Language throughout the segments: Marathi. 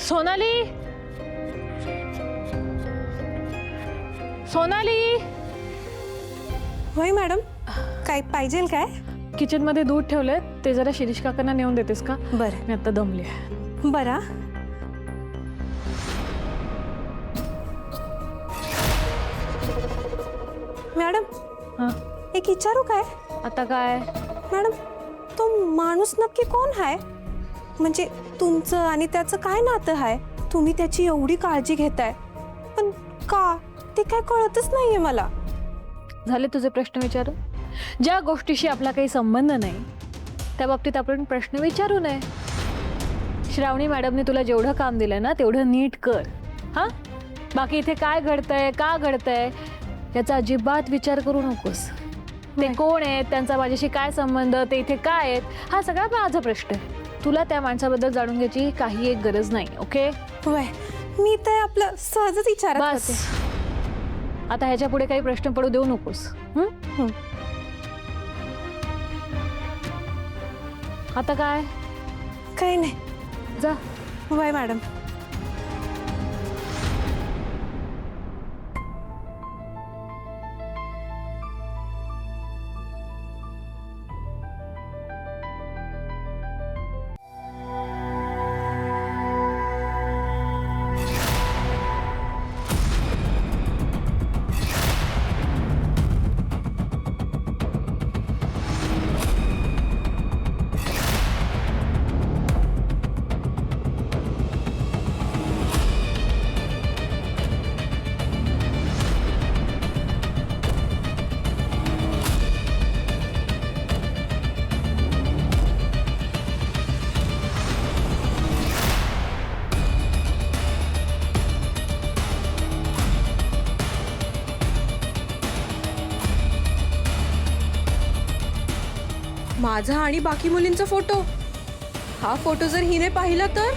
सोनाली, सोनाली. होय मॅडम, काय पाहिजे काय? किचन मध्ये दूध ठेवलंय, ते जरा शिरीष काकांना नेऊन देतेस का? बरं. मी आता दमले. बरा. मॅडम, हा, एक विचारू काय? आता काय? मॅडम, तो माणूस नक्की कोण आहे? म्हणजे तुमचं आणि त्याचं काय नातं आहे? तुम्ही त्याची एवढी काळजी घेताय, पण का ते काय कळतच नाहीये मला. झाले तुझे प्रश्न विचारून? ज्या गोष्टीशी आपला काही संबंध नाही त्या बाबतीत आपण प्रश्न विचारू नये. श्रावणी मॅडमने तुला जेवढं काम दिलंय ना तेवढं नीट कर. हा, बाकी इथे काय घडतंय, का घडतंय याचा अजिबात विचार करू नकोस. ते कोण आहेत, त्यांचा माझ्याशी काय संबंध, ते इथे काय आहेत, हा सगळा माझा प्रश्न आहे. तुला त्या माणसाबद्दल जाणून घ्यायची काही एक गरज नाही. ओके? वय, मी तर आपलं सहजच विचारत बस. होते. आता ह्याच्या पुढे काही प्रश्न पडू देऊ नकोस. आता काय? काही नाही. जा. वय मॅडम. माझा आणि बाकी मुलींचा फोटो, हा फोटो जर हिने पाहिला तर?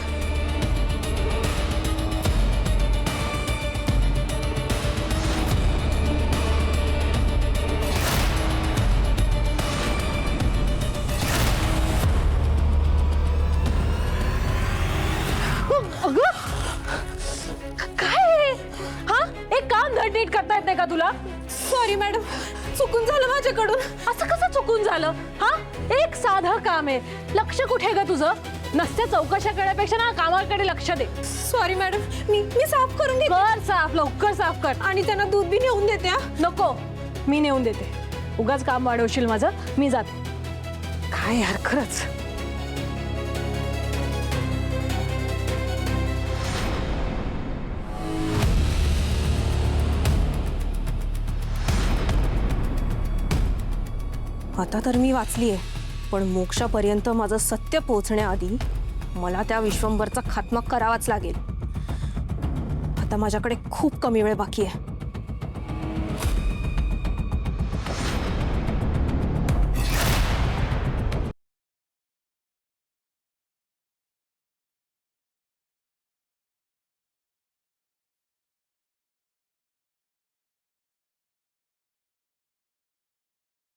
काय? हा, एक काम धड नीट करता येत नाही का तुला? सॉरी मॅडम, चुकून झालं माझ्याकडून. असं कसं चुकून झालं? हा, एक साधं काम आहे. लक्ष कुठे ग तुझं? नसत्या चौकशा करण्यापेक्षा ना कामाकडे लक्ष दे. सॉरी मॅडम, मी साफ करून घेते. कर साफ, लवकर साफ कर. आणि त्यांना दूध बी नेऊन देते. नको, मी नेऊन देते. उगाच काम वाढवशील माझं. मी जाते. काय यार खरंच. आता तर मी वाचलीये, पण मोक्षापर्यंत माझं सत्य पोहोचण्याआधी मला त्या विश्वंभरचा खात्मा करावाच लागेल. आता माझ्याकडे खूप कमी वेळ बाकी आहे.